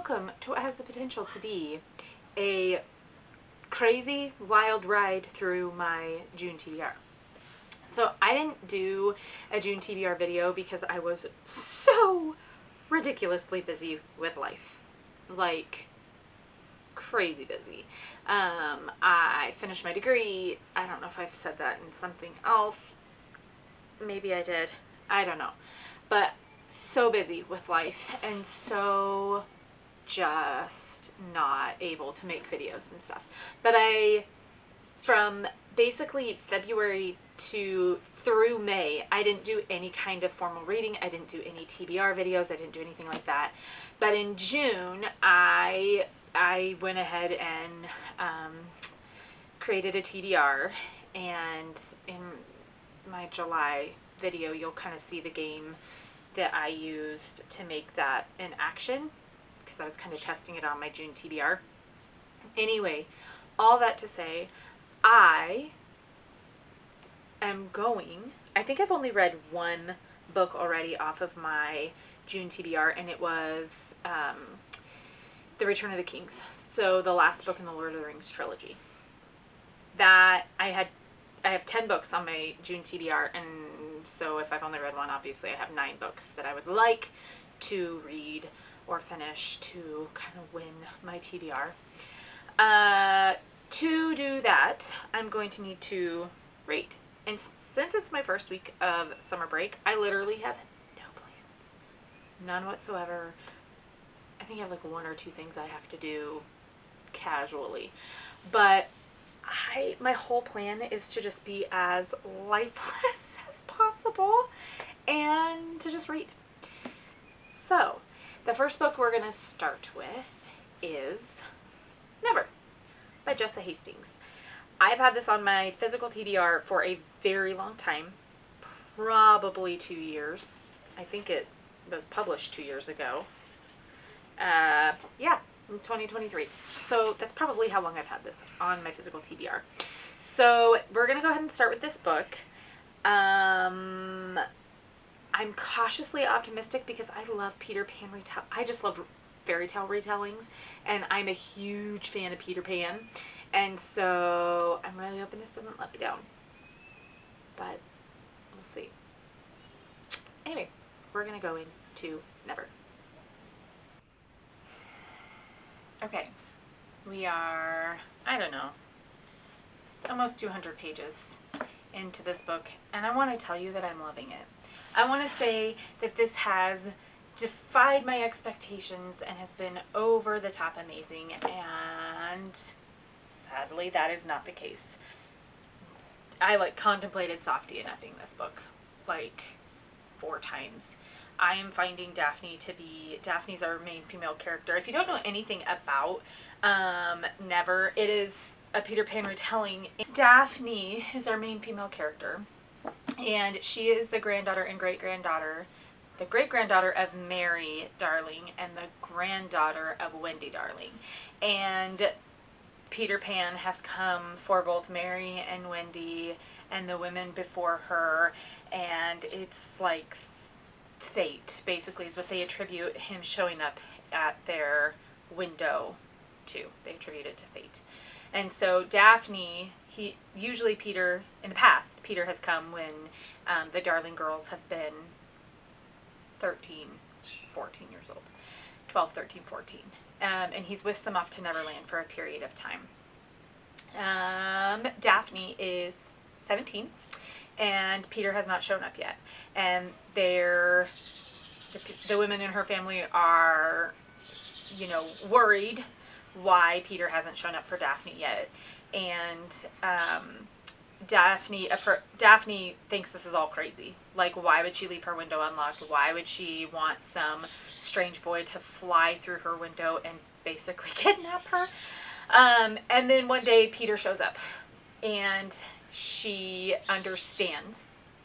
welcome to what has the potential to be a crazy, wild ride through my June TBR. So I didn't do a June TBR video because I was so ridiculously busy with life. Like, crazy busy. I finished my degree. I don't know if I've said that in something else. Maybe I did. I don't know. But so busy with life and so just not able to make videos and stuff. But from basically February through May, I didn't do any kind of formal reading. I didn't do any TBR videos. I didn't do anything like that. But in June, I went ahead and created a TBR, and in my July video, you'll kind of see the game that I used to make that in action, because I was kind of testing it on my June TBR. Anyway, all that to say, I think I've only read one book already off of my June TBR, and it was The Return of the Kings. So the last book in the Lord of the Rings trilogy. That I have 10 books on my June TBR, and so if I've only read one, obviously I have 9 books that I would like to read or finish to kind of win my TBR. To do that, I'm going to need to read. And since it's my first week of summer break, I literally have no plans. None whatsoever. I think I have like 1 or 2 things I have to do casually. But my whole plan is to just be as lifeless as possible and to just read. So, the first book we're going to start with is Never by Jessa Hastings. I've had this on my physical TBR for a very long time, probably 2 years. I think it was published 2 years ago. Yeah, in 2023. So that's probably how long I've had this on my physical TBR. So we're going to go ahead and start with this book. I'm cautiously optimistic because I love Peter Pan I just love fairy tale retellings, and I'm a huge fan of Peter Pan, and so I'm really hoping this doesn't let me down, but we'll see. Anyway, we're gonna go into Never. Okay, we are, I don't know, almost 200 pages into this book, and I want to tell you that I'm loving it. I want to say that this has defied my expectations and has been over the top amazing, and sadly that is not the case. I contemplated softy enoughing this book like 4 times. I am finding Daphne's our main female character. If you don't know anything about Never, it is a Peter Pan retelling. Daphne is our main female character, and she is the granddaughter and great-granddaughter of Mary Darling and the granddaughter of Wendy Darling. And Peter Pan has come for both Mary and Wendy and the women before her, and it's like fate, basically, is what they attribute him showing up at their window to. They attribute it to fate. And so Daphne, Peter, in the past, Peter has come when the Darling girls have been 13, 14 years old. 12, 13, 14. And he's whisked them off to Neverland for a period of time. Daphne is 17, and Peter has not shown up yet. And the women in her family are, worried why Peter hasn't shown up for Daphne yet. And Daphne thinks this is all crazy. Like, why would she leave her window unlocked? Why would she want some strange boy to fly through her window and basically kidnap her? And then one day Peter shows up, and she understands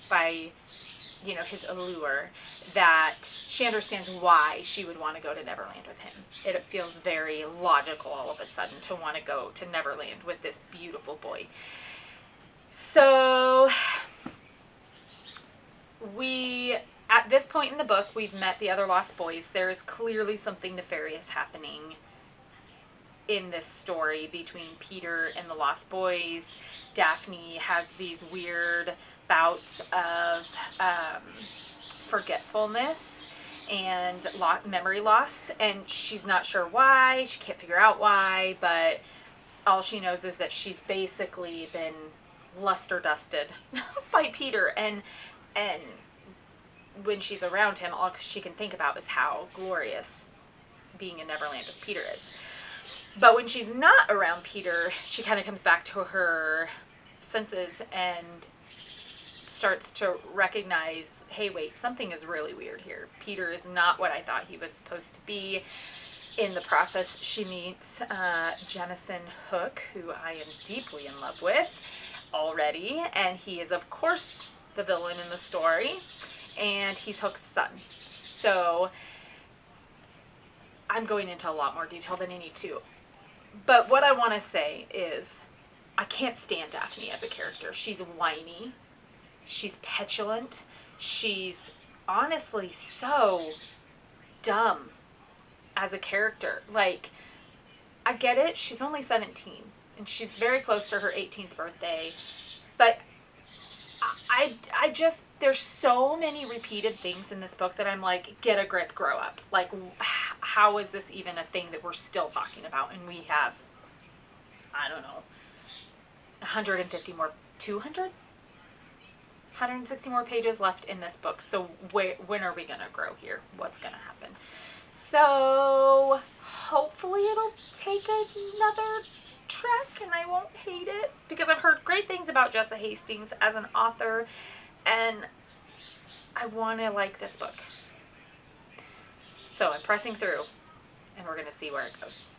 by, his allure, that she understands why she would want to go to Neverland with him. It feels very logical all of a sudden to want to go to Neverland with this beautiful boy. So we at this point in the book, we've met the other Lost Boys. There is clearly something nefarious happening in this story between Peter and the Lost Boys. Daphne has these weird bouts of forgetfulness and memory loss, and she's not sure why. She can't figure out why, but all she knows is that she's basically been luster dusted by Peter, and when she's around him, all she can think about is how glorious being in Neverland with Peter is. But when she's not around Peter, she kind of comes back to her senses and starts to recognize, hey, wait, something is really weird here. Peter is not what I thought he was supposed to be. In the process, she meets Jemison Hook, who I am deeply in love with already, and he is, of course, the villain in the story, and he's Hook's son. So I'm going into a lot more detail than I need to. But what I want to say is, I can't stand Daphne as a character. She's whiny. She's petulant. She's honestly so dumb as a character. Like, I get it. She's only 17. And she's very close to her 18th birthday. But I just, there's so many repeated things in this book that I'm like, get a grip, grow up. Like, how is this even a thing that we're still talking about? And we have, I don't know, 150 more, 200? 160 more pages left in this book. So when are we going to grow here? What's going to happen? So hopefully it'll take another trek and I won't hate it, because I've heard great things about Jessa Hastings as an author, and I want to like this book. So I'm pressing through, and we're going to see where it goes.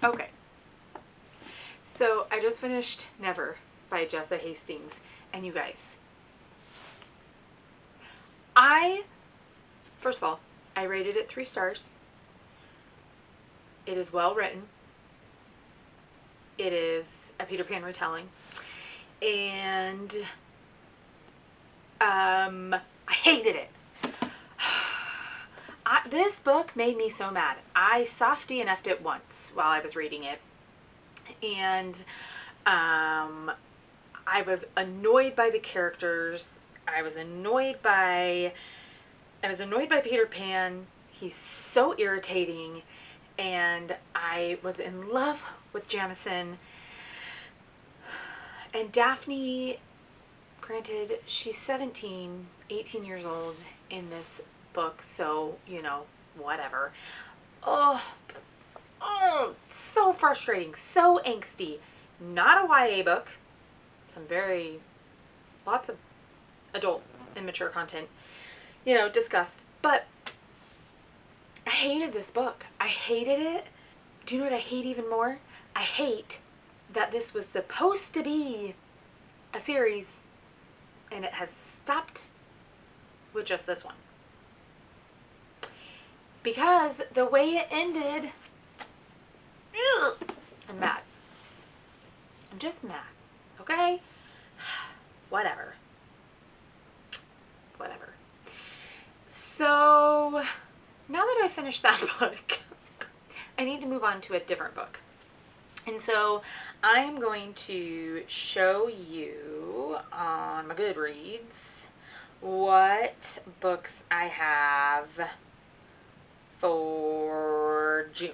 Okay. So I just finished Never by Jessa Hastings, and you guys, first of all, I rated it 3 stars. It is well written. It is a Peter Pan retelling. And I hated it. This book made me so mad. I soft DNF'd it once while I was reading it. And I was annoyed by the characters. I was annoyed by Peter Pan. He's so irritating. And I was in love with Jemison. And Daphne, granted, she's 17, 18 years old in this book, so, you know, whatever. Oh, so frustrating, so angsty. Not a YA book. Lots of adult and mature content, you know, discussed. But I hated this book. I hated it. Do you know what I hate even more? I hate that this was supposed to be a series and it has stopped with just this one. Because the way it ended, I'm mad. I'm just mad. Okay? Whatever. So, now that I finished that book, I need to move on to a different book. And so, I'm going to show you on my Goodreads what books I have for June.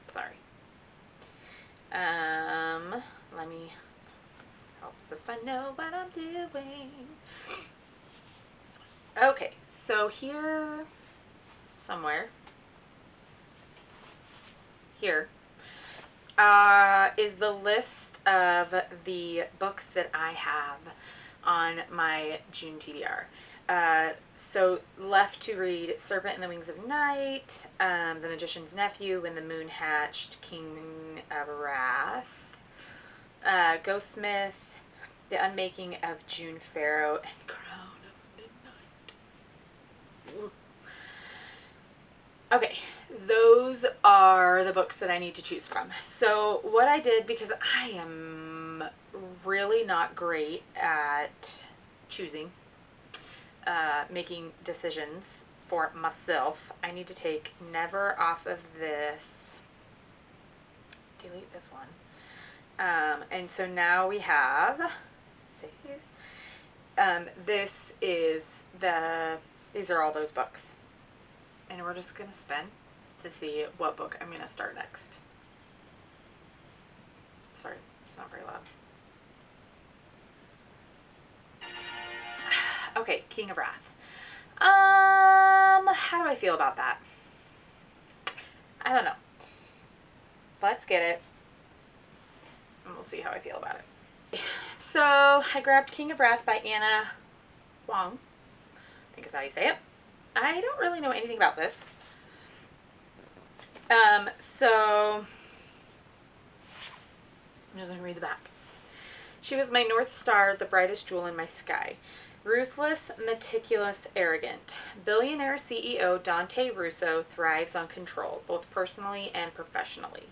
Sorry. Let me, helps if I know what I'm doing. Okay, so here, somewhere, here, is the list of the books that I have on my June TBR. So left to read: Serpent and the Wings of Night, The Magician's Nephew, When the Moon Hatched, King of Wrath, Ghostmsith, The Unmaking of June Farrow, and Crown of Midnight. Okay, those are the books that I need to choose from. So what I did, because I am really not great at choosing, making decisions for myself. I need to take never off of this. Delete this one. And so now we have, save. This is these are all those books. And we're just going to spin to see what book I'm going to start next. Sorry, it's not very loud. Okay, King of Wrath. How do I feel about that? I don't know. Let's get it. And we'll see how I feel about it. So, I grabbed King of Wrath by Huang. I think is how you say it. I don't really know anything about this. So, I'm just going to read the back. She was my North Star, the brightest jewel in my sky. Ruthless, meticulous, arrogant. Billionaire CEO Dante Russo thrives on control, both personally and professionally.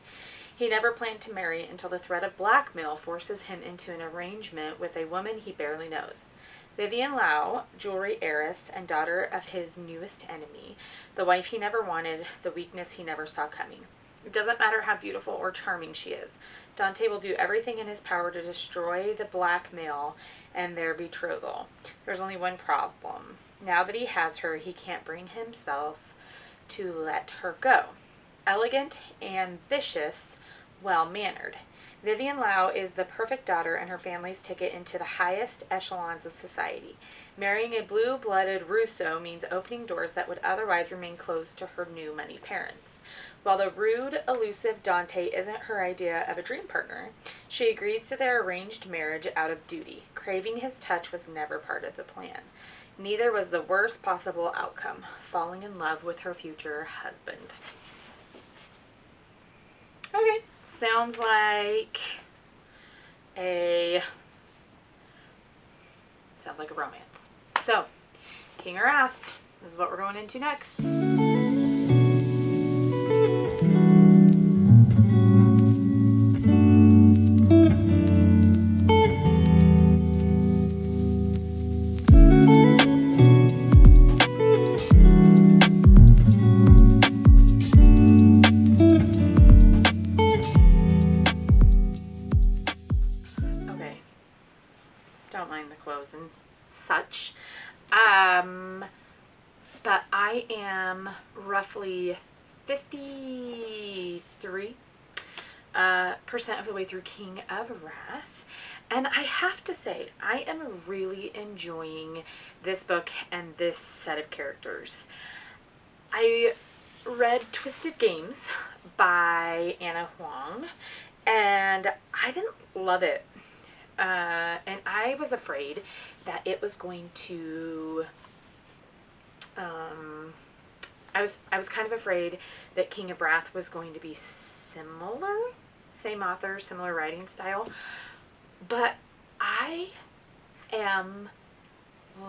He never planned to marry until the threat of blackmail forces him into an arrangement with a woman he barely knows. Vivian Lau, jewelry heiress and daughter of his newest enemy, the wife he never wanted, the weakness he never saw coming. It doesn't matter how beautiful or charming she is. Dante will do everything in his power to destroy the blackmail and their betrothal. There's only one problem. Now that he has her, he can't bring himself to let her go. Elegant, ambitious, well-mannered. Vivian Lau is the perfect daughter and her family's ticket into the highest echelons of society. Marrying a blue-blooded Russo means opening doors that would otherwise remain closed to her new money parents. While the rude, elusive Dante isn't her idea of a dream partner, she agrees to their arranged marriage out of duty. Craving his touch was never part of the plan. Neither was the worst possible outcome, falling in love with her future husband. Okay, sounds like a romance. So, King of Wrath, this is what we're going into next. And such. But I am roughly 53% of the way through King of Wrath. And I have to say, I am really enjoying this book and this set of characters. I read Twisted Games by Huang, and I didn't love it. And I was afraid that it was going to, I was kind of afraid that King of Wrath was going to be similar, same author, similar writing style, but I am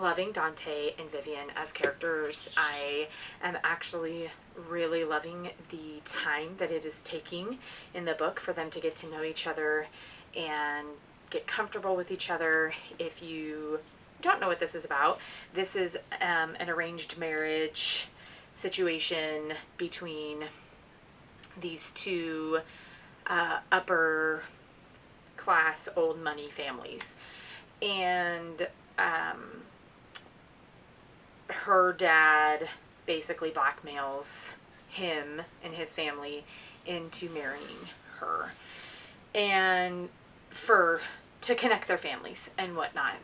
loving Dante and Vivian as characters. I am actually really loving the time that it is taking in the book for them to get to know each other and get comfortable with each other. If you don't know what this is about, this is an arranged marriage situation between these two upper class old money families. And her dad basically blackmails him and his family into marrying her, and to connect their families and whatnot.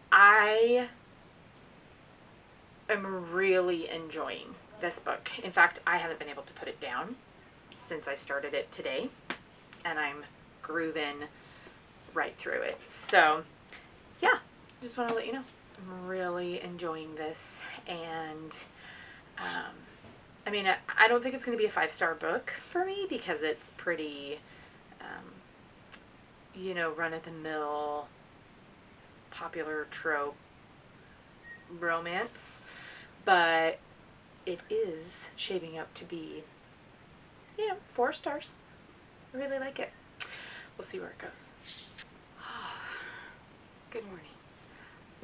I am really enjoying this book. In fact, I haven't been able to put it down since I started it today, and I'm grooving right through it. So yeah, just want to let you know I'm really enjoying this. And I mean, I don't think it's going to be a 5-star book for me because it's pretty you know, run-of-the-mill, popular trope romance, but it is shaping up to be, you know, 4 stars. I really like it. We'll see where it goes. Good morning.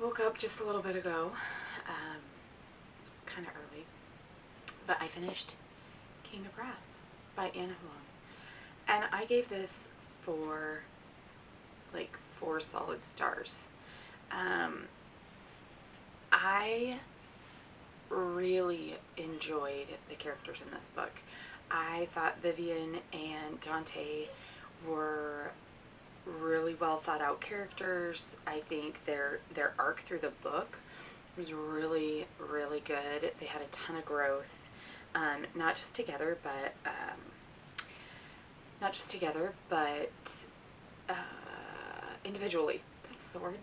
Woke up just a little bit ago. It's kind of early, but I finished King of Wrath by Huang. And I gave this 4 solid stars. I really enjoyed the characters in this book. I thought Vivian and Dante were really well thought out characters. I think their arc through the book was really, really good. They had a ton of growth, not just together, but individually. That's the word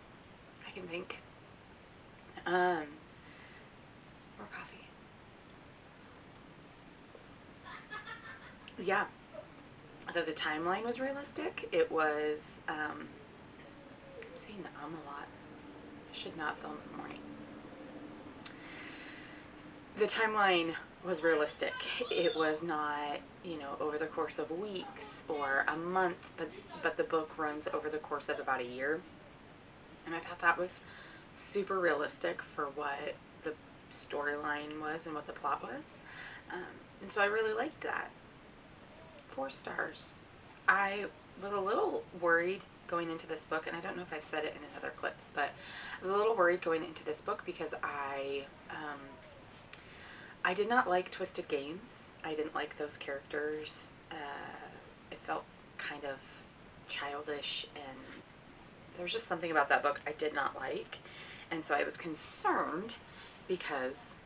I can think. More coffee. Yeah. Though the timeline was realistic, it was, I'm saying a lot. I should not film in the morning. The timeline was realistic. It was not, over the course of weeks or a month, but the book runs over the course of about a year. And I thought that was super realistic for what the storyline was and what the plot was. And so I really liked that. 4 stars. I was a little worried going into this book, and I don't know if I've said it in another clip, but I was a little worried going into this book because I did not like Twisted Games. I didn't like those characters. It felt kind of childish, and there's just something about that book I did not like. And so I was concerned because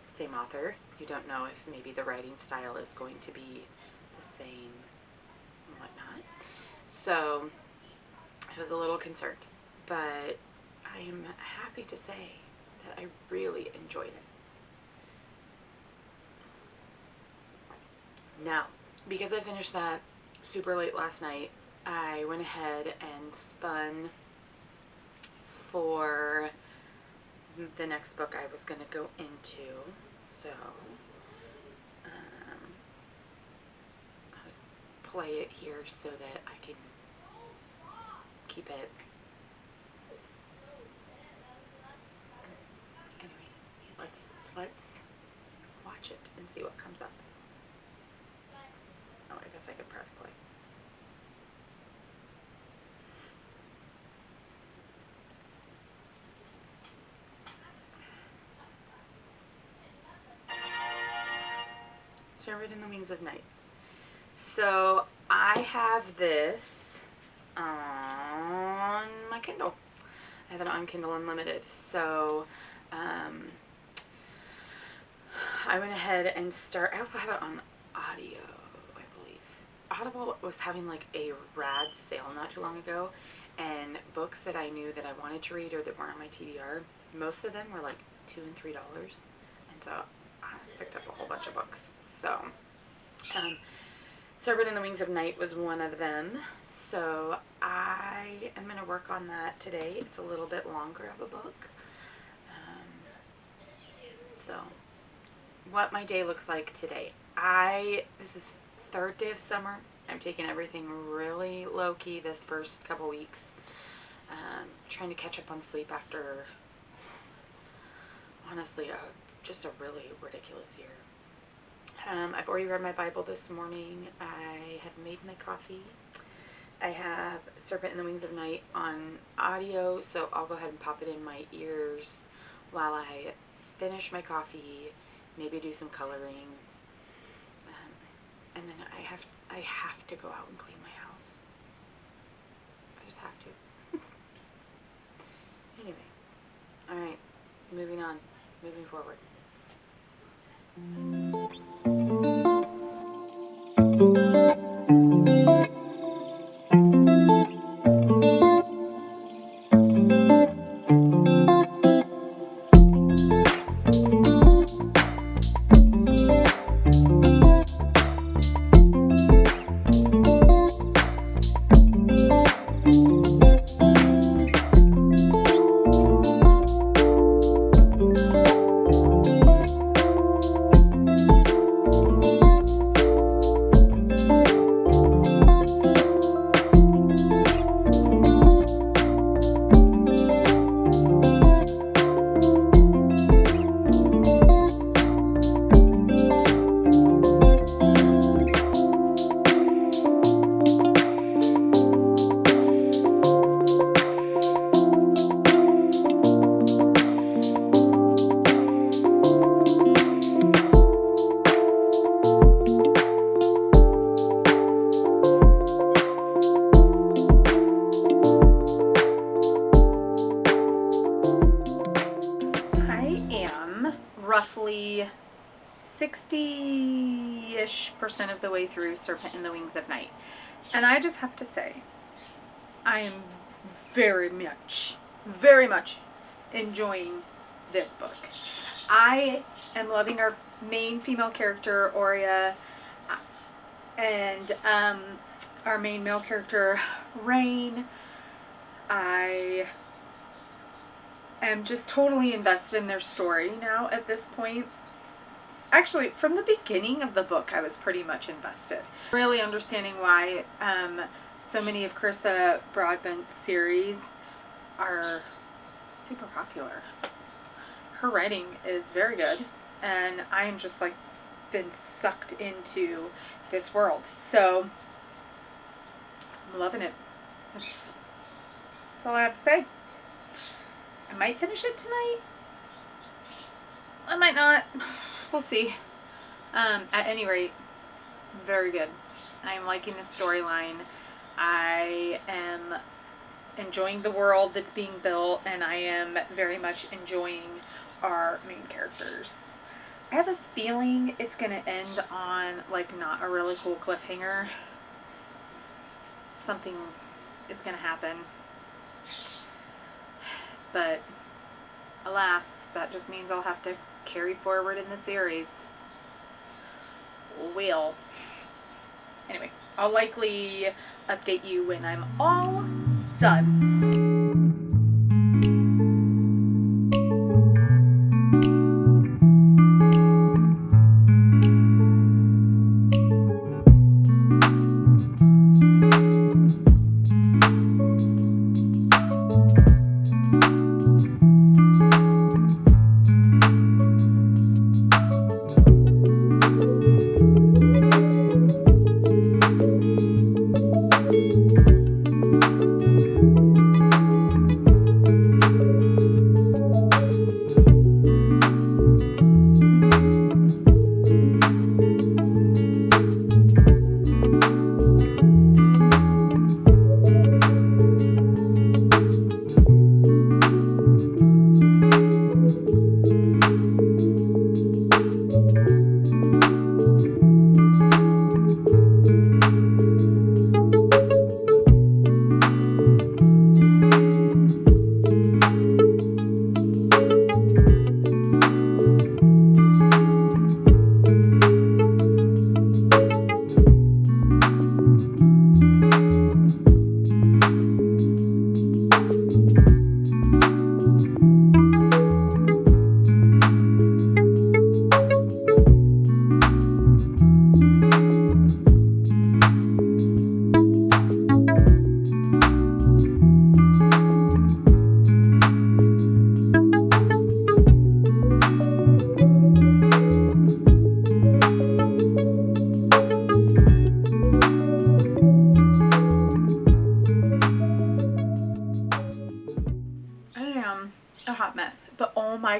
same author, you don't know if maybe the writing style is going to be the same and whatnot. So I was a little concerned, but I am happy to say that I really enjoyed it. Now, because I finished that super late last night, I went ahead and spun for the next book I was going to go into. So, I'll just play it here so that I can keep it. Anyway, let's watch it and see what comes up. Oh, I guess I could press play. Serpent in the Wings of Night. So I have this on my Kindle. I have it on Kindle Unlimited. So I went ahead and I also have it on audio, I believe. Audible was having like a rad sale not too long ago, and books that I knew that I wanted to read or that weren't on my TBR, most of them were like $2 and $3. And so I just picked up a whole bunch of books. So Serpent in the Wings of Night was one of them. So I am going to work on that today. It's a little bit longer of a book. So what my day looks like today. This is 3rd day of summer. I'm taking everything really low-key this first couple weeks. Trying to catch up on sleep after, honestly, just a really ridiculous year. I've already read my Bible this morning. I have made my coffee. I have Serpent in the Wings of Night on audio, so I'll go ahead and pop it in my ears while I finish my coffee, maybe do some coloring, and then I have to go out and clean my house. I just have to. Anyway, alright, moving on, moving forward. roughly 60-ish% of the way through Serpent in the Wings of Night. And I just have to say, I am very much enjoying this book. I am loving our main female character, Aurea, and our main male character, Rain. I am just totally invested in their story now at this point. Actually, from the beginning of the book, I was pretty much invested. Really understanding why so many of Carissa Broadbent's series are super popular. Her writing is very good, and I am just like been sucked into this world. So I'm loving it. That's all I have to say. I might finish it tonight. I might not. We'll see. At any rate, very good. I am liking the storyline. I am enjoying the world that's being built, and I am very much enjoying our main characters. I have a feeling it's going to end on, like, not a really cool cliffhanger. Something is going to happen. But, alas, that just means I'll have to carry forward in the series. Will. Anyway, I'll likely update you when I'm all done.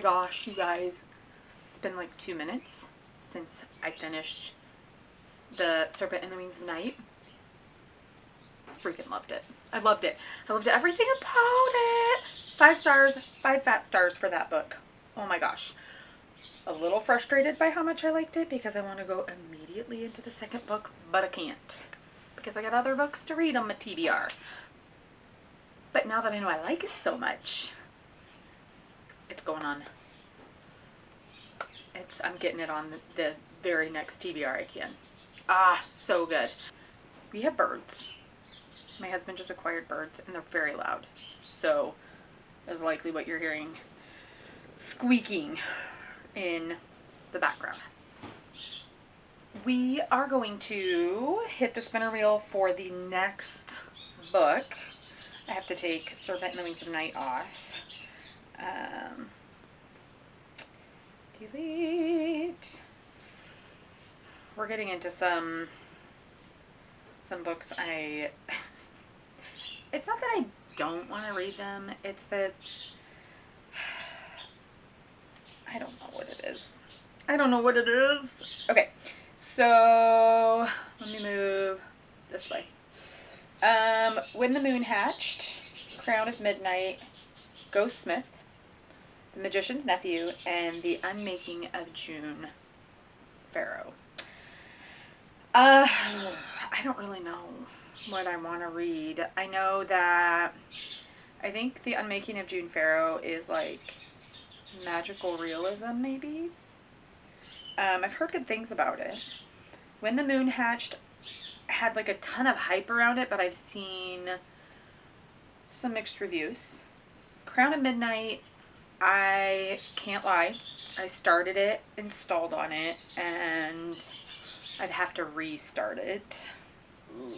Gosh, you guys, it's been like 2 minutes since I finished the Serpent in the Wings of Night. Freaking loved it. I loved it. I loved everything about it. 5 stars, 5 fat stars for that book. Oh my gosh. A little frustrated by how much I liked it because I want to go immediately into the second book, but I can't because I got other books to read on my TBR. But now that I know I like it so much, it's going on. I'm getting it on the very next TBR I can. Ah, so good. We have birds. My husband just acquired birds, and they're very loud. So, that's likely what you're hearing squeaking in the background. We are going to hit the spinner wheel for the next book. I have to take Serpent in the Wings of Night off. Delete. We're getting into some books it's not that I don't want to read them, it's that I don't know what it is. I don't know what it is. Okay, so let me move this way. When the Moon Hatched, Crown of Midnight, Ghostmsmith, The Magician's Nephew, and The Unmaking of June Farrow. I don't really know what I want to read. I know that I think The Unmaking of June Farrow is like magical realism, maybe. I've heard good things about it. When the Moon Hatched had like a ton of hype around it, but I've seen some mixed reviews. Crown of Midnight, I can't lie. I started it, installed on it, and I'd have to restart it. Ooh.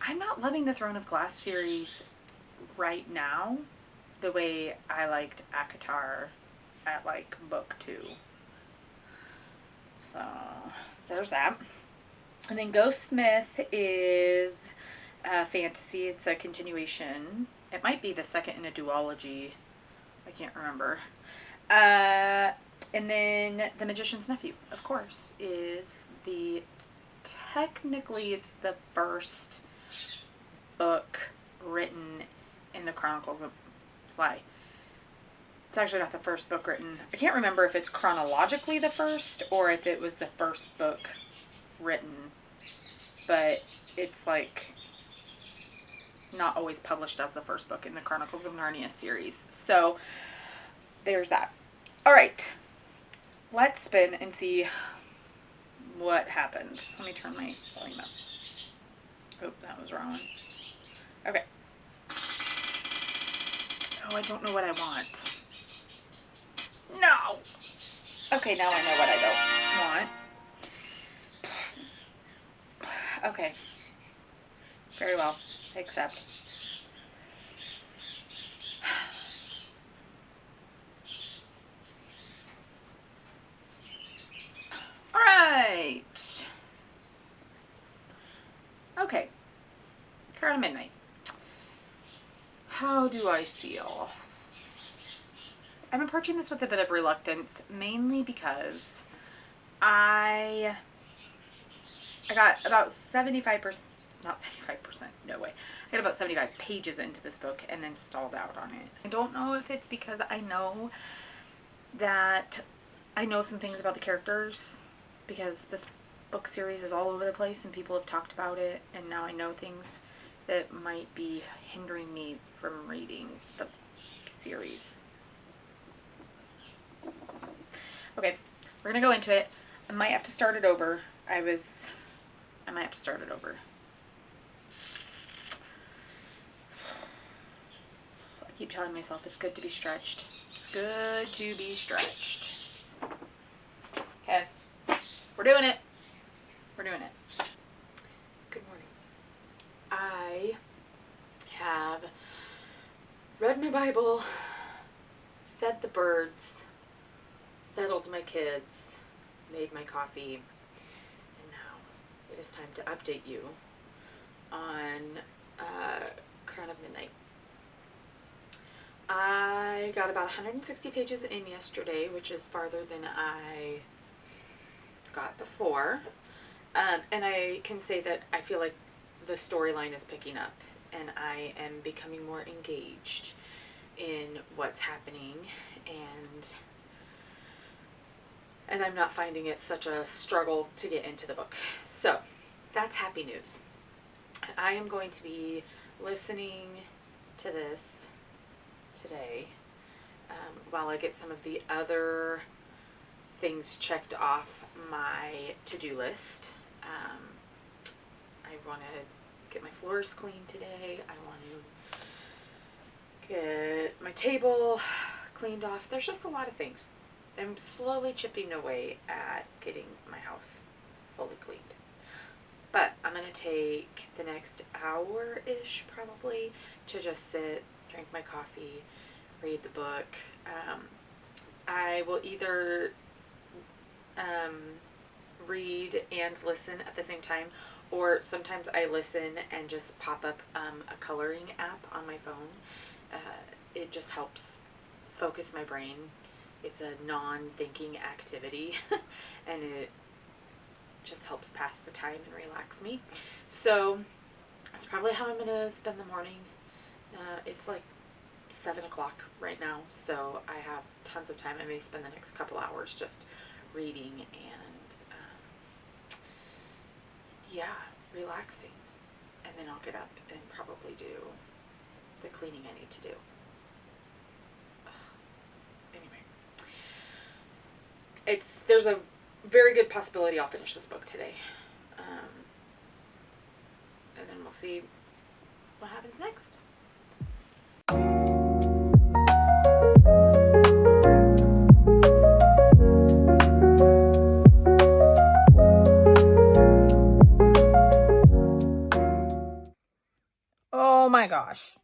I'm not loving the Throne of Glass series right now the way I liked ACOTAR at like book 2. So there's that. And then Ghostmsith is fantasy. It's a continuation. It might be the second in a duology. I can't remember. And then The Magician's Nephew, of course, is technically it's the first book written in the Chronicles of Why. It's actually not the first book written. I can't remember if it's chronologically the first or if it was the first book written, but it's like not always published as the first book in the Chronicles of Narnia series. So there's that. All right, let's spin and see what happens. Let me turn my volume up. Oh, that was wrong. Okay. Oh, I don't know what I want. No. Okay, now I know what I don't want. Okay. Very well. Accept. All right. Okay. Crown of Midnight. How do I feel? I'm approaching this with a bit of reluctance, mainly because I got about 75%, not 75%, no way. I got about 75 pages into this book and then stalled out on it. I don't know if it's because I know that I know some things about the characters, because this book series is all over the place and people have talked about it, and now I know things that might be hindering me from reading the series. Okay, we're gonna go into it. I might have to start it over. I might have to start it over. I keep telling myself it's good to be stretched. It's good to be stretched. Okay, we're doing it. We're doing it. Good morning. I have read my Bible, fed the birds, settled my kids, made my coffee, and now it is time to update you on Crown of Midnight. I got about 160 pages in yesterday, which is farther than I got before. And I can say that I feel like the storyline is picking up and I am becoming more engaged in what's happening, and I'm not finding it such a struggle to get into the book. So that's happy news. I am going to be listening to this today while I get some of the other things checked off my to-do list. I want to get my floors cleaned today. I want to get my table cleaned off. There's just a lot of things. I'm slowly chipping away at getting my house fully cleaned. But I'm going to take the next hour-ish probably to just sit, drink my coffee, read the book. I will either read and listen at the same time, or sometimes I listen and just pop up a coloring app on my phone. It just helps focus my brain. It's a non-thinking activity and it just helps pass the time and relax me. So that's probably how I'm going to spend the morning. It's like 7 o'clock right now, so I have tons of time. I may spend the next couple hours just reading and, yeah, relaxing. And then I'll get up and probably do the cleaning I need to do. Anyway, there's a very good possibility I'll finish this book today. And then we'll see what happens next. Oh my gosh.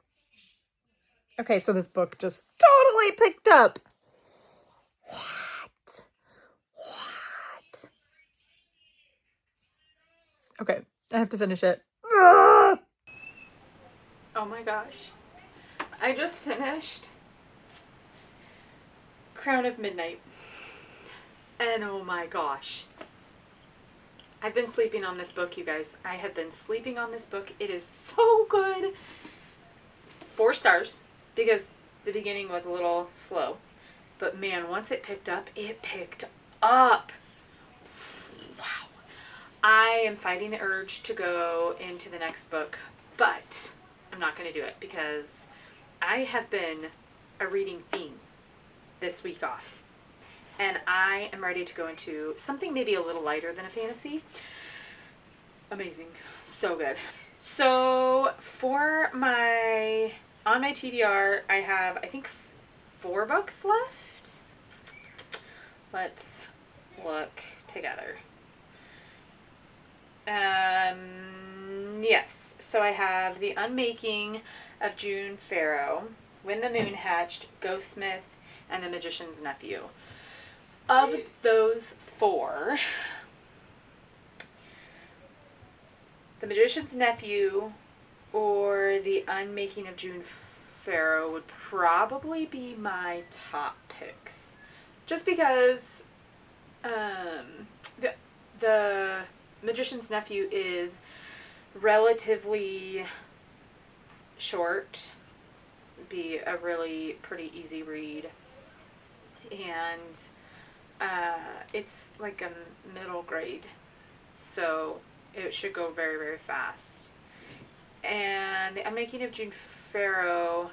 Okay, so this book just totally picked up. What? Okay, I have to finish it. Oh my gosh. I just finished Crown of Midnight. And oh my gosh. I've been sleeping on this book, you guys. I have been sleeping on this book. It is so good. 4 stars, because the beginning was a little slow. But man, once it picked up, it picked up. Wow. I am fighting the urge to go into the next book, but I'm not going to do it because I have been a reading fiend this week off. And I am ready to go into something maybe a little lighter than a fantasy. Amazing. So good. So for on my TBR, I have, I think, 4 books left. Let's look together. Yes. So I have The Unmaking of June Farrow, When the Moon Hatched, Ghostmsmith, and The Magician's Nephew. Of those 4, The Magician's Nephew or The Unmaking of June Farrow would probably be my top picks. Just because the Magician's Nephew is relatively short, be a really pretty easy read, and it's like a middle grade, so it should go very, very fast. And The Unmaking of June Farrow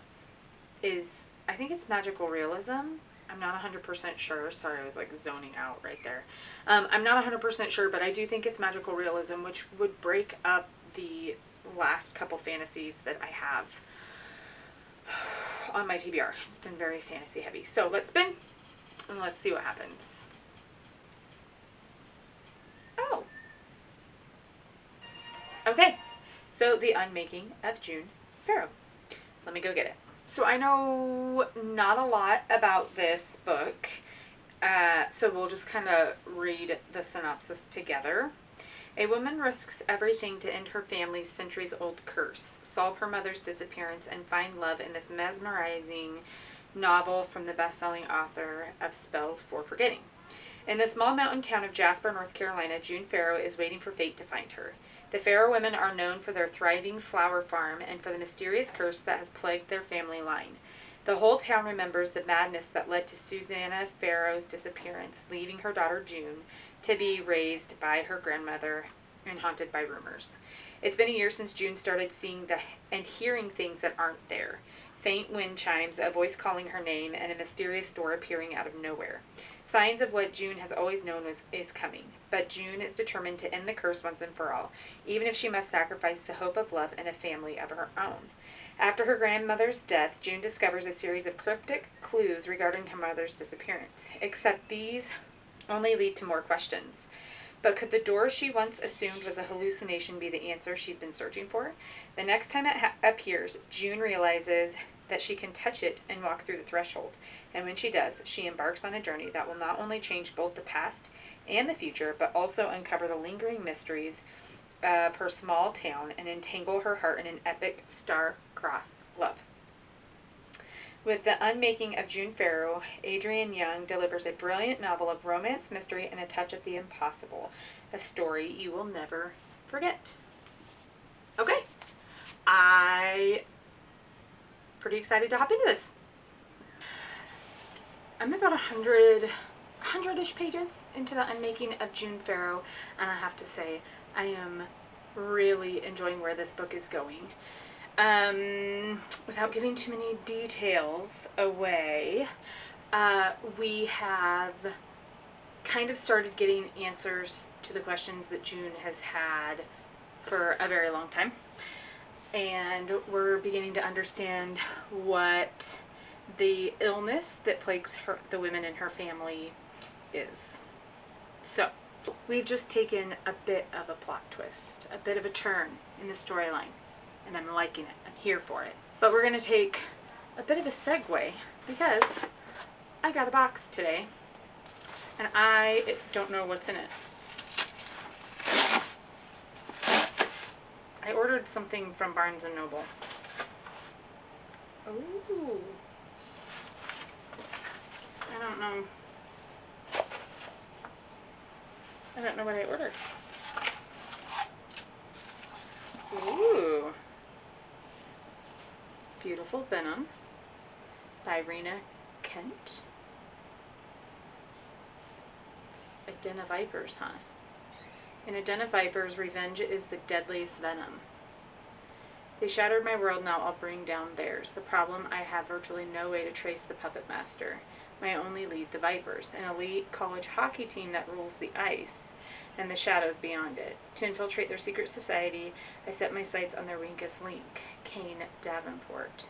is, I think it's magical realism. I'm not 100% sure. Sorry, I was like zoning out right there. I'm not 100% sure, but I do think it's magical realism, which would break up the last couple fantasies that I have on my TBR. It's been very fantasy heavy. So let's spin and let's see what happens. Oh. Okay. So The Unmaking of June Farrow. Let me go get it. So I know not a lot about this book, so we'll just kind of read the synopsis together. A woman risks everything to end her family's centuries-old curse, solve her mother's disappearance, and find love in this mesmerizing novel from the best-selling author of Spells for Forgetting. In the small mountain town of Jasper, North Carolina, June Farrow is waiting for fate to find her. The Farrow women are known for their thriving flower farm and for the mysterious curse that has plagued their family line. The whole town remembers the madness that led to Susanna Farrow's disappearance, leaving her daughter June to be raised by her grandmother and haunted by rumors. It's been a year since June started seeing and hearing things that aren't there. Faint wind chimes, a voice calling her name, and a mysterious door appearing out of nowhere. Signs of what June has always known is coming. But June is determined to end the curse once and for all, even if she must sacrifice the hope of love and a family of her own. After her grandmother's death, June discovers a series of cryptic clues regarding her mother's disappearance. Except these only lead to more questions. But could the door she once assumed was a hallucination be the answer she's been searching for? The next time it appears, June realizes that she can touch it and walk through the threshold. And when she does, she embarks on a journey that will not only change both the past and the future, but also uncover the lingering mysteries of her small town and entangle her heart in an epic star-crossed love. With The Unmaking of June Farrow, Adrienne Young delivers a brilliant novel of romance, mystery, and a touch of the impossible. A story you will never forget. Okay. I pretty excited to hop into this. I'm about 100-ish pages into the Unmaking of June Farrow, and I have to say, I am really enjoying where this book is going. Without giving too many details away, we have kind of started getting answers to the questions that June has had for a very long time. And we're beginning to understand what the illness that plagues the women in her family is. So, we've just taken a bit of a plot twist, a bit of a turn in the storyline, and I'm liking it. I'm here for it. But we're going to take a bit of a segue because I got a box today, and I don't know what's in it. I ordered something from Barnes & Noble. Ooh. I don't know what I ordered. Ooh. Beautiful Venom by Rena Kent. It's a Den of Vipers, huh? In a den of vipers, revenge is the deadliest venom. They shattered my world, now I'll bring down theirs. The problem, I have virtually no way to trace the puppet master. My only lead, the Vipers, an elite college hockey team that rules the ice and the shadows beyond it. To infiltrate their secret society, I set my sights on their weakest link, Kane Davenport,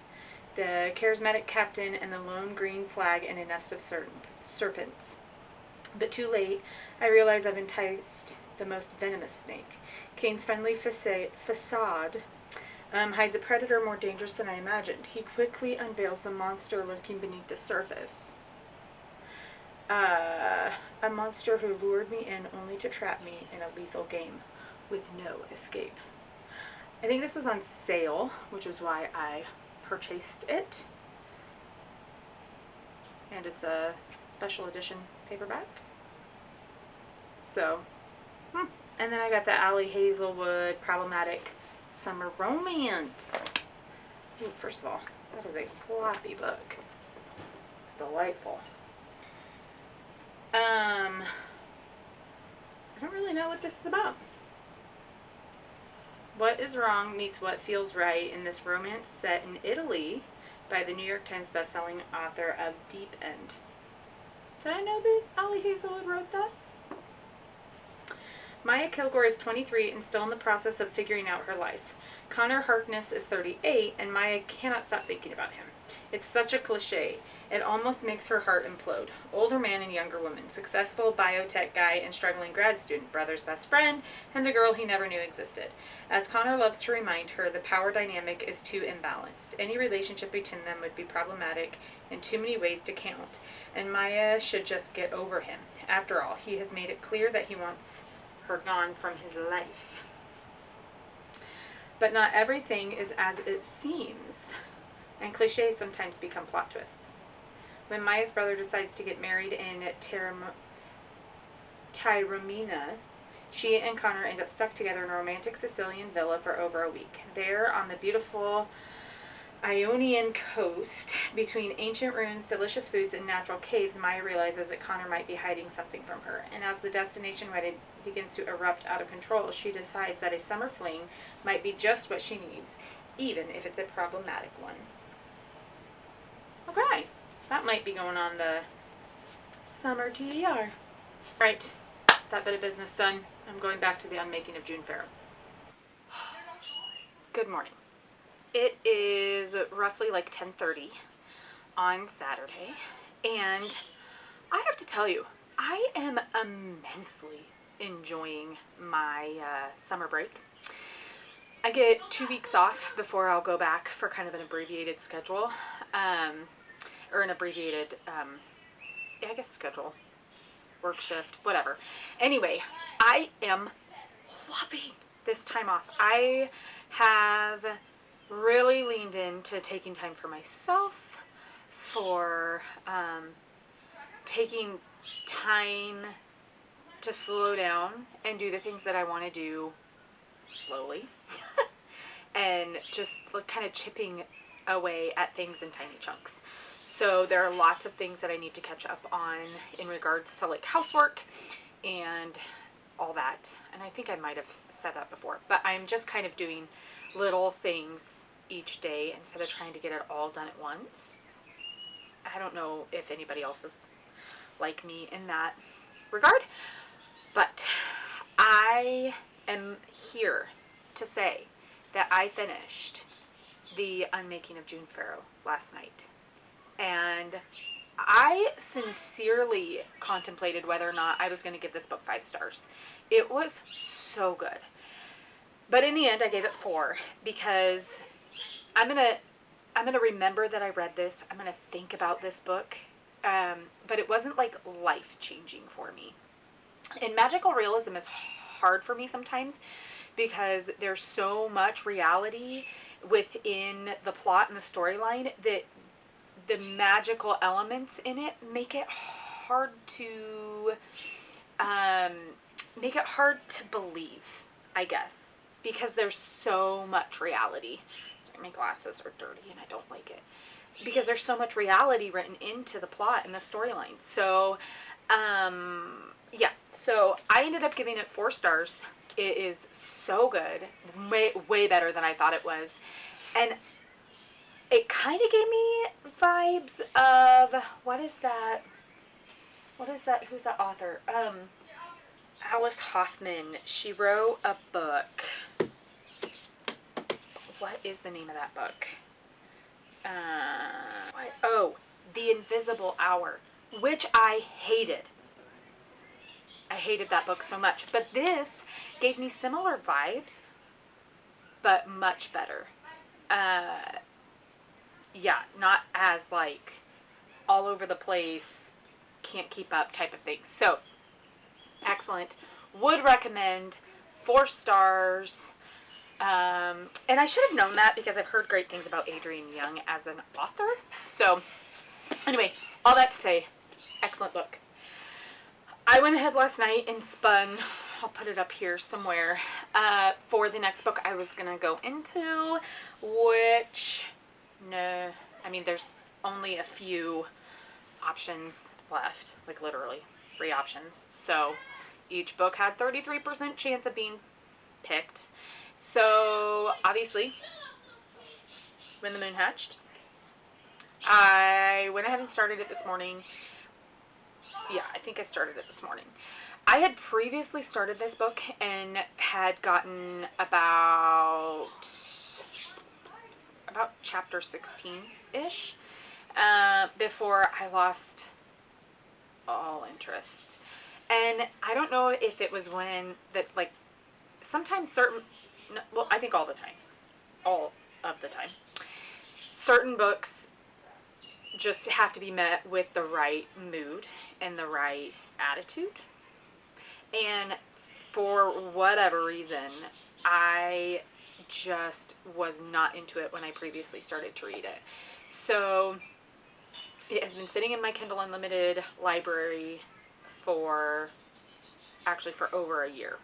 the charismatic captain and the lone green flag in a nest of serpents. But too late, I realize I've enticed the most venomous snake. Kane's friendly facade hides a predator more dangerous than I imagined. He quickly unveils the monster lurking beneath the surface. A monster who lured me in only to trap me in a lethal game with no escape. I think this was on sale, which is why I purchased it. And it's a special edition paperback. So, and then I got the Allie Hazelwood Problematic Summer Romance. Ooh, first of all, that is a floppy book. It's delightful. I don't really know what this is about. What is wrong meets what feels right in this romance set in Italy by the New York Times bestselling author of Deep End. Did I know that Allie Hazelwood wrote that? Maya Kilgore is 23 and still in the process of figuring out her life. Connor Harkness is 38 and Maya cannot stop thinking about him. It's such a cliche. It almost makes her heart implode. Older man and younger woman, successful biotech guy and struggling grad student, brother's best friend, and the girl he never knew existed. As Connor loves to remind her, the power dynamic is too imbalanced. Any relationship between them would be problematic in too many ways to count, and Maya should just get over him. After all, he has made it clear that he wants her gone from his life. But not everything is as it seems, and cliches sometimes become plot twists. When Maya's brother decides to get married in Taormina, she and Connor end up stuck together in a romantic Sicilian villa for over a week. There, on the beautiful Ionian coast, between ancient ruins, delicious foods, and natural caves, Maya realizes that Connor might be hiding something from her. And as the destination wedding begins to erupt out of control, she decides that a summer fling might be just what she needs, even if it's a problematic one. Okay, that might be going on the summer TBR. Alright, that bit of business done. I'm going back to the Unmaking of June Farrow. Good morning. It is roughly like 10:30 on Saturday, and I have to tell you, I am immensely enjoying my summer break. I get 2 weeks off before I'll go back for kind of an abbreviated schedule, or an abbreviated, I guess schedule, work shift, whatever. Anyway, I am loving this time off. I have really leaned into taking time for myself, for taking time to slow down and do the things that I want to do slowly, and just kind of chipping away at things in tiny chunks. So there are lots of things that I need to catch up on in regards to like housework and all that. And I think I might have said that before, but I'm just kind of doing little things each day instead of trying to get it all done at once. I don't know if anybody else is like me in that regard, but I am here to say that I finished the Unmaking of June Farrow last night. And I sincerely contemplated whether or not I was going to give this book 5 stars. It was so good. But in the end, I gave it 4 because I'm gonna remember that I read this. I'm gonna think about this book. But it wasn't like life-changing for me. And magical realism is hard for me sometimes because there's so much reality within the plot and the storyline that the magical elements in it make it hard to believe, I guess, because there's so much reality. Sorry, my glasses are dirty and I don't like it. Because there's so much reality written into the plot and the storyline. So, yeah. So I ended up giving it 4 stars. It is so good. Way better than I thought it was. And it kind of gave me vibes of, what is that? Who's that author? Alice Hoffman. She wrote a book. What is the name of that book? The Invisible Hour, which I hated. I hated that book so much. But this gave me similar vibes, but much better. Yeah, not as like all over the place, can't keep up type of thing. So, excellent. Would recommend. 4 stars. And I should have known that because I've heard great things about Adrienne Young as an author. So, anyway, all that to say, excellent book. I went ahead last night and spun, I'll put it up here somewhere, for the next book I was going to go into, which, no, I mean, there's only a few options left, like literally 3 options. So, each book had 33% chance of being picked. So, obviously, when the moon hatched, I went ahead and started it this morning. Yeah, I think I started it this morning. I had previously started this book and had gotten about chapter 16-ish before I lost all interest. And I don't know if it was when that, like, sometimes I think all of the time, certain books just have to be met with the right mood and the right attitude. And for whatever reason, I just was not into it when I previously started to read it. So it has been sitting in my Kindle Unlimited library for over a year.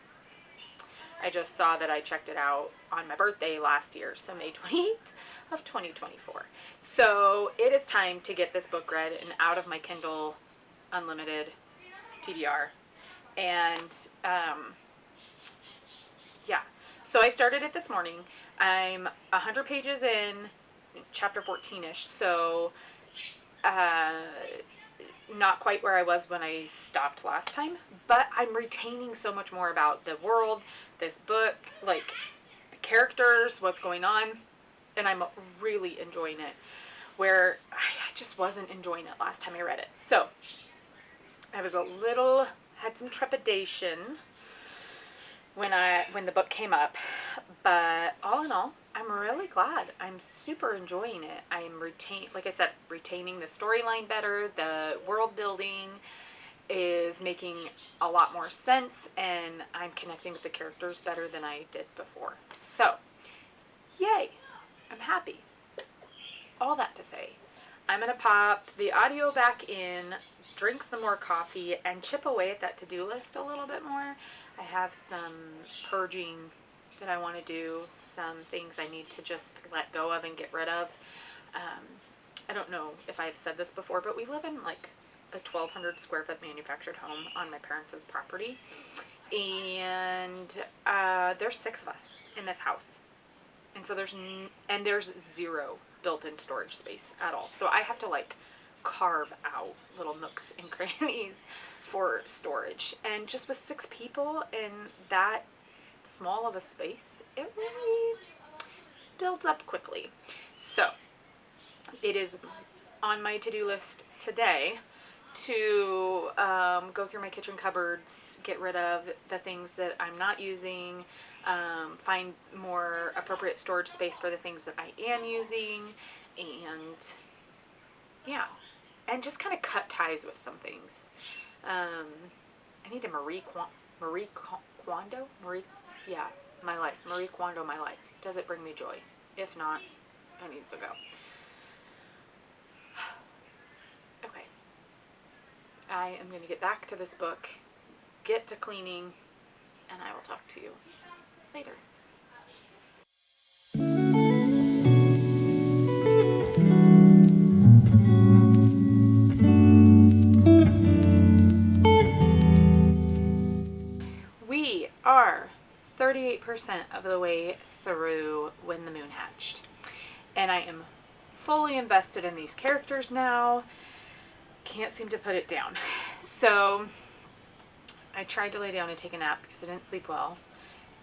I just saw that I checked it out on my birthday last year, so May 28th of 2024. So it is time to get this book read and out of my Kindle Unlimited TBR. And yeah, so I started it this morning. I'm 100 pages in, chapter 14-ish, so not quite where I was when I stopped last time, but I'm retaining so much more about the world, this book, like the characters, what's going on, and I'm really enjoying it, where I just wasn't enjoying it last time I read it. So I was had some trepidation when the book came up, but all in all, I'm really glad. I'm super enjoying it. I'm retaining the storyline better. The world building is making a lot more sense, and I'm connecting with the characters better than I did before. So, yay! I'm happy. All that to say, I'm going to pop the audio back in, drink some more coffee, and chip away at that to-do list a little bit more. I have some purging that I want to do, some things I need to just let go of and get rid of. I don't know if I've said this before, but we live in like a 1,200 square foot manufactured home on my parents' property. And there's 6 of us in this house. And so there's 0 built-in storage space at all. So I have to like carve out little nooks and crannies for storage. And just with 6 people in that small of a space, it really builds up quickly. So it is on my to-do list today to go through my kitchen cupboards, get rid of the things that I'm not using, find more appropriate storage space for the things that I am using, and yeah, and just kind of cut ties with some things. I need to Marie Kondo my life. Marie Kondo my life. Does it bring me joy? If not, it needs to go. Okay. I am going to get back to this book, get to cleaning, and I will talk to you later. We are 38% of the way through When the Moon Hatched, and I am fully invested in these characters now. Can't seem to put it down. So I tried to lay down and take a nap because I didn't sleep well,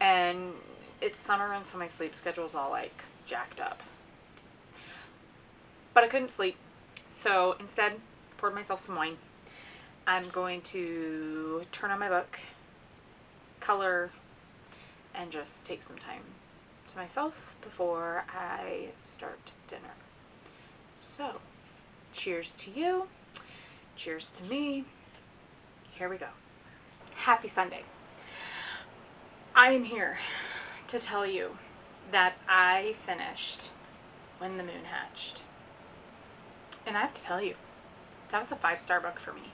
and it's summer and so my sleep schedule's all like jacked up, but I couldn't sleep, so instead poured myself some wine. I'm going to turn on my book, color, and just take some time to myself before I start dinner. So cheers to you, cheers to me. Here we go. Happy Sunday. I am here to tell you that I finished When the Moon Hatched. And I have to tell you, that was a 5-star book for me.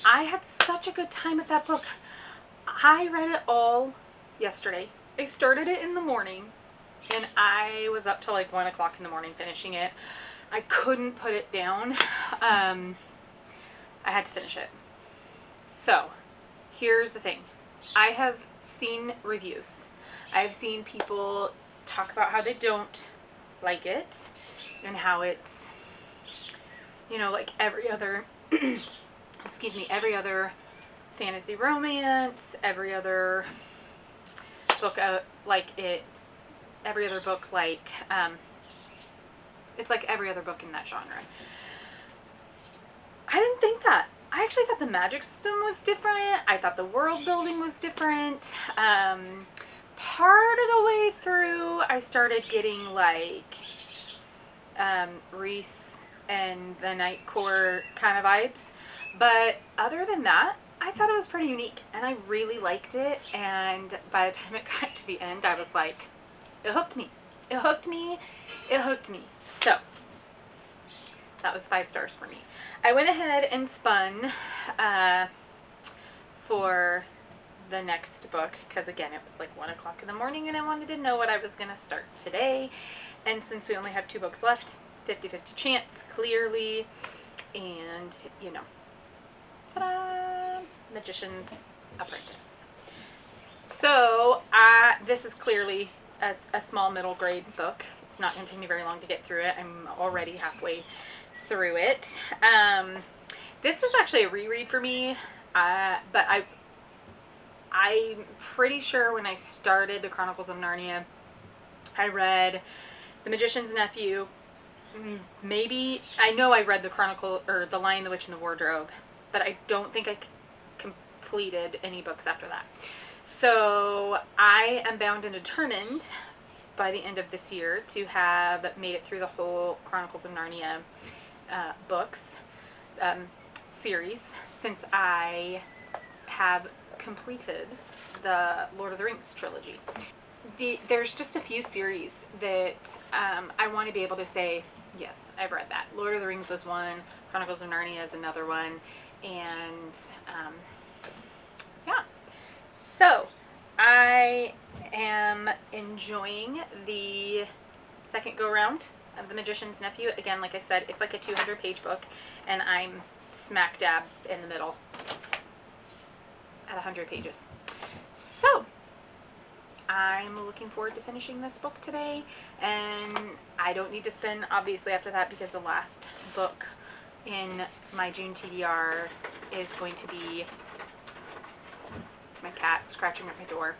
I had such a good time with that book. I read it all yesterday. I started it in the morning, and I was up till like 1 o'clock in the morning finishing it. I couldn't put it down. I had to finish it. So, here's the thing. I have seen reviews. I've seen people talk about how they don't like it, and how it's, like every other, every other fantasy romance, every other book it's like every other book in that genre. I didn't think that. I actually thought the magic system was different. I thought the world building was different. Part of the way through, I started getting like Reese and the Night Court kind of vibes. But other than that, I thought it was pretty unique, and I really liked it. And by the time it got to the end, I was like, it hooked me. It hooked me. It hooked me. So that was 5 stars for me. I went ahead and spun for the next book, because again, it was like 1 o'clock in the morning, and I wanted to know what I was going to start today. And since we only have 2 books left, 50-50 chance, clearly, and ta-da! Magician's Apprentice. So this is clearly a small middle grade book. It's not going to take me very long to get through it. I'm already halfway through it. This is actually a reread for me, but I'm pretty sure when I started the Chronicles of Narnia, I read The Magician's Nephew. Maybe, I know I read The Lion, the Witch, and the Wardrobe, but I don't think I completed any books after that. So I am bound and determined by the end of this year to have made it through the whole Chronicles of Narnia books series, since I have completed the Lord of the Rings trilogy. There's just a few series that I want to be able to say, yes, I've read that. Lord of the Rings was one, Chronicles of Narnia is another one, and yeah. So I am enjoying the second go-round of The Magician's Nephew. Again, like I said, it's like a 200-page book, and I'm smack dab in the middle at 100 pages. So, I'm looking forward to finishing this book today, and I don't need to spend, obviously, after that, because the last book in my June TBR is going to be, it's my cat scratching at my door.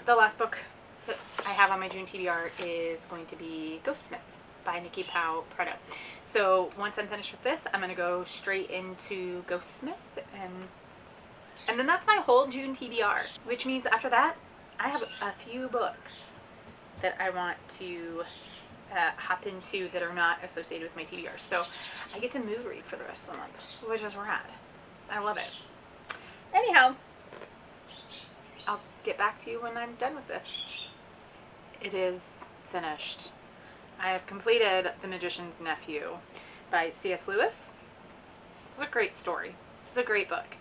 The last book that I have on my June TBR is going to be Ghostmsith by Nicki Preto. So once I'm finished with this, I'm going to go straight into Ghostmsith, and then that's my whole June TBR, which means after that, I have a few books that I want to hop into that are not associated with my TBR. So I get to mood read for the rest of the month, which is rad. I love it. Anyhow, I'll get back to you when I'm done with this. It is finished. I have completed The Magician's Nephew by C.S. Lewis. This is a great story. This is a great book.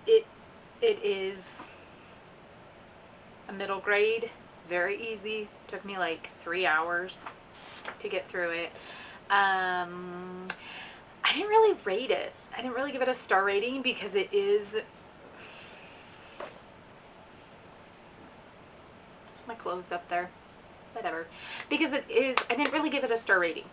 It is a middle grade, very easy. Took me like 3 hours to get through it. I didn't really rate it. I didn't really give it a star rating because it is... Is my clothes up there? Whatever. Because it is... I didn't really give it a star rating.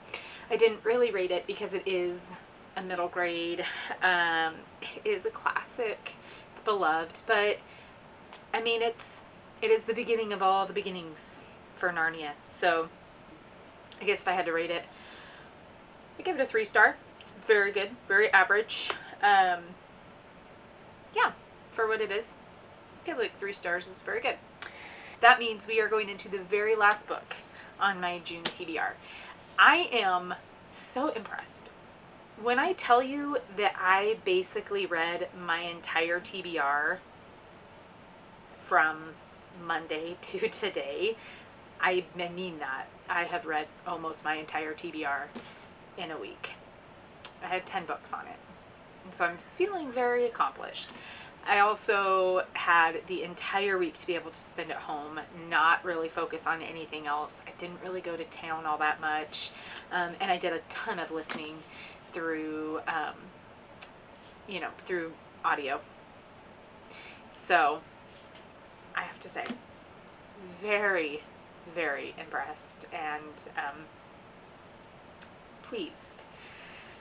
I didn't really rate it because it is a middle grade. It is a classic. It's beloved. But, I mean, it is the beginning of all the beginnings for Narnia. So, I guess if I had to rate it, I'd give it a 3-star. It's very good. Very average. Yeah, for what it is. I feel like 3 stars is very good. That means we are going into the very last book on my June TBR. I am so impressed. When I tell you that I basically read my entire TBR from Monday to today, I mean that. I have read almost my entire TBR in a week. I had 10 books on it. And so I'm feeling very accomplished. I also had the entire week to be able to spend at home, not really focus on anything else. I didn't really go to town all that much. And I did a ton of listening through, through audio. So, I have to say, very, very impressed and pleased.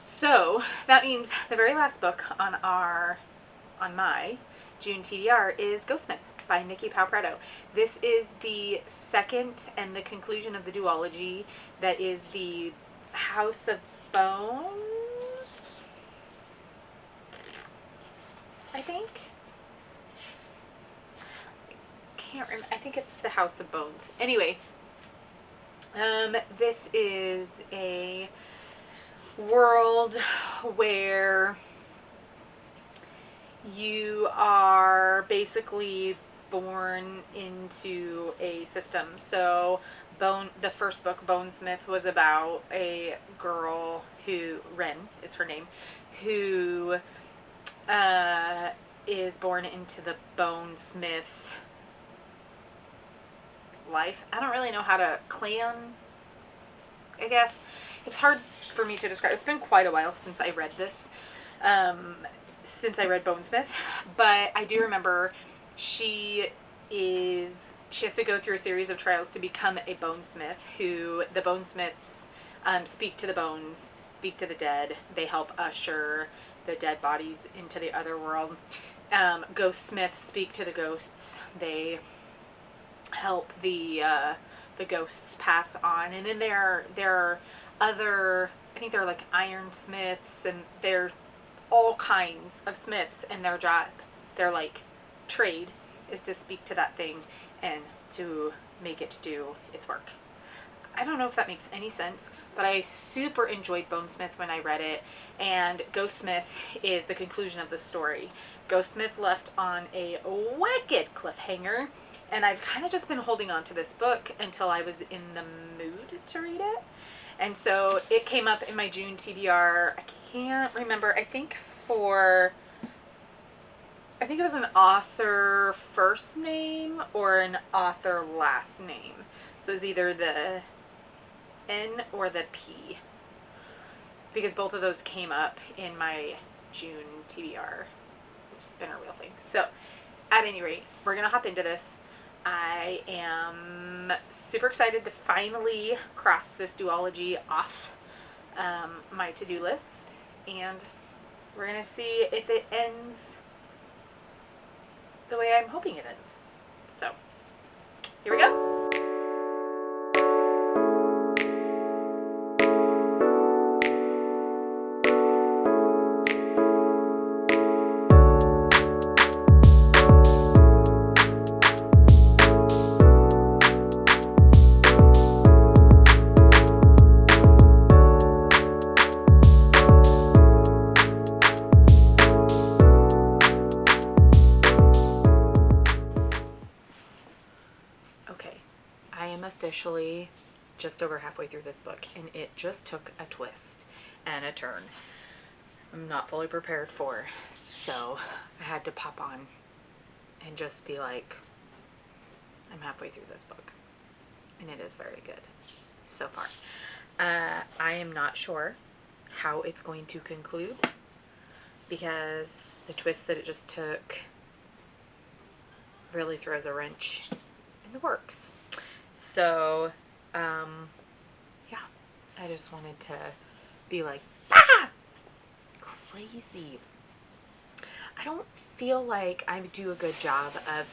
So, that means the very last book on my June TBR is Ghostmsith by Nicki Preto. This is the second and the conclusion of the duology that is the House of Bones, I think. Can't remember. I think it's the House of Bones. Anyway, this is a world where you are basically born into a system. So the first book, Bonesmith, was about a girl who, Ren is her name, who is born into the Bonesmith life. I don't really know how to clan, I guess. It's hard for me to describe. It's been quite a while since I read this. Since I read Bonesmith, but I do remember she has to go through a series of trials to become a bonesmith, who the bonesmiths speak to the bones, speak to the dead. They help usher the dead bodies into the other world. Ghostmiths speak to the ghosts. They help the ghosts pass on. And then there are other, I think they're like ironsmiths, and they're all kinds of smiths, and their job, their like trade, is to speak to that thing and to make it do its work. I don't know if that makes any sense, but I super enjoyed Bonesmith when I read it, and Ghostmith is the conclusion of the story. Ghostmith left on a wicked cliffhanger, and I've kind of just been holding on to this book until I was in the mood to read it. And so it came up in my June TBR. I can't remember. I think for I think it was an author first name or an author last name. So it was either the N or the P, because both of those came up in my June TBR spinner wheel thing. So at any rate, we're going to hop into this. I am super excited to finally cross this duology off my to-do list, and we're going to see if it ends the way I'm hoping it ends. So here we go. Officially just over halfway through this book, and it just took a twist and a turn I'm not fully prepared for, so I had to pop on and just be like, I'm halfway through this book, and it is very good so far. I am not sure how it's going to conclude, because the twist that it just took really throws a wrench in the works. So, yeah, I just wanted to be like, ah! Crazy. I don't feel like I do a good job of,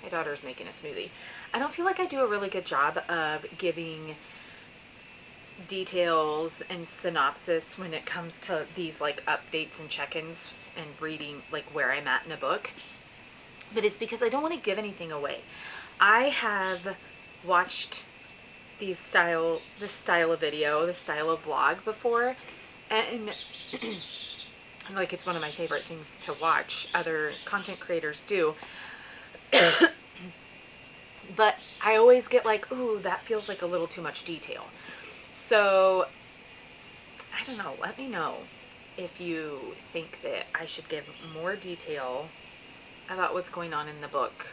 my daughter's making a smoothie. I don't feel like I do a really good job of giving details and synopsis when it comes to these like updates and check-ins and reading like where I'm at in a book. But it's because I don't want to give anything away. I have watched this style of video, this style of vlog before, and like it's one of my favorite things to watch other content creators do. But I always get like, ooh, that feels like a little too much detail. So I don't know, let me know if you think that I should give more detail about what's going on in the book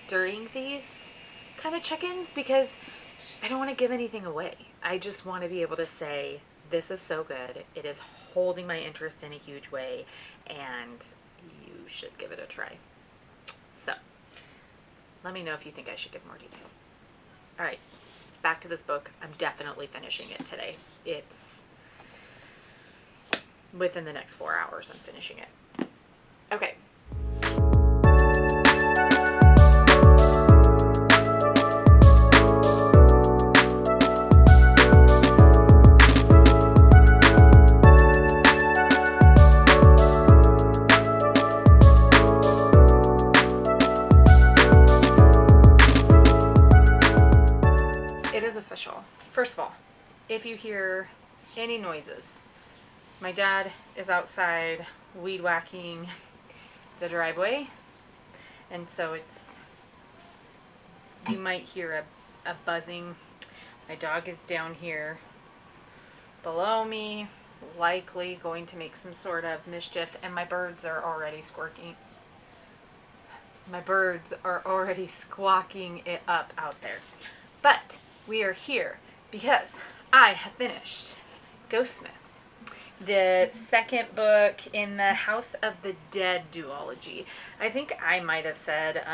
during these kind of check-ins, because I don't want to give anything away. I just want to be able to say, this is so good, it is holding my interest in a huge way, and you should give it a try. So let me know if you think I should give more detail. All right, back to this book. I'm definitely finishing it today. It's within the next 4 hours I'm finishing it. Okay. First of all, if you hear any noises, my dad is outside weed whacking the driveway, and so you might hear a buzzing. My dog is down here below me, likely going to make some sort of mischief, and my birds are already squawking. My birds are already squawking it up out there. But we are here because I have finished Ghostmsith, the second book in the House of the Dead duology. I think I might have said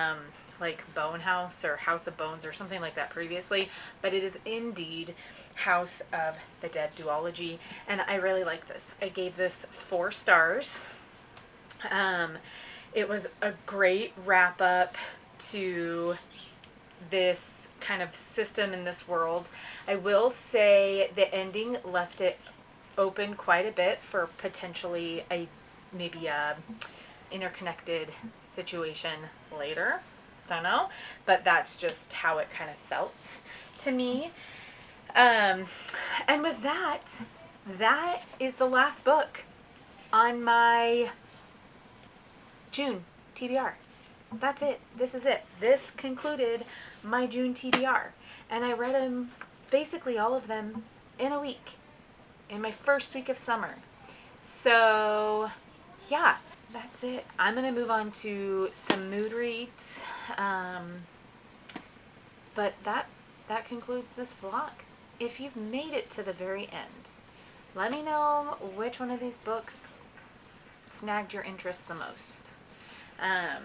like Bone House or House of Bones or something like that previously, but it is indeed House of the Dead duology, and I really like this. I gave this 4 stars. It was a great wrap up to this kind of system in this world. I will say the ending left it open quite a bit for potentially maybe a interconnected situation later. Don't know, but that's just how it kind of felt to me. And with that is the last book on my June TBR. That's it. This is it. This concluded my June TBR. And I read them, basically all of them, in a week. In my first week of summer. So, yeah, that's it. I'm going to move on to some mood reads. But that concludes this vlog. If you've made it to the very end, let me know which one of these books snagged your interest the most. My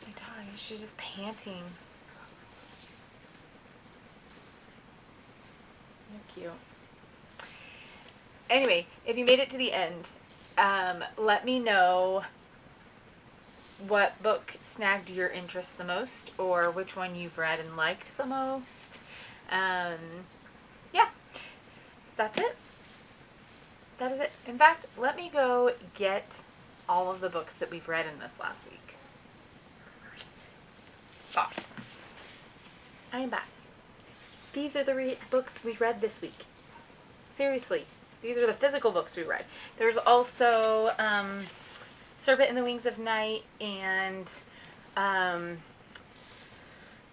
dog, she's just panting. You're cute. Anyway, if you made it to the end, let me know what book snagged your interest the most, or which one you've read and liked the most. Yeah, that's it. That is it. In fact, let me go get all of the books that we've read in this last week. Thoughts. I am back. These are the books we read this week. Seriously, these are the physical books we read. There's also Serpent in the Wings of Night and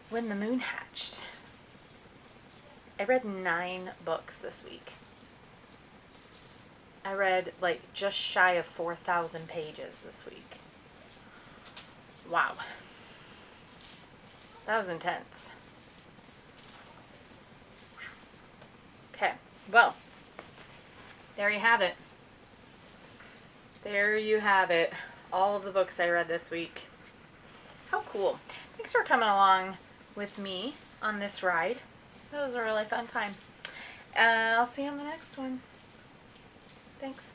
When the Moon Hatched. I read 9 books this week. I read like just shy of 4,000 pages this week. Wow. That was intense. Okay, well, there you have it. There you have it. All of the books I read this week. How cool. Thanks for coming along with me on this ride. It was a really fun time. I'll see you on the next one. Thanks.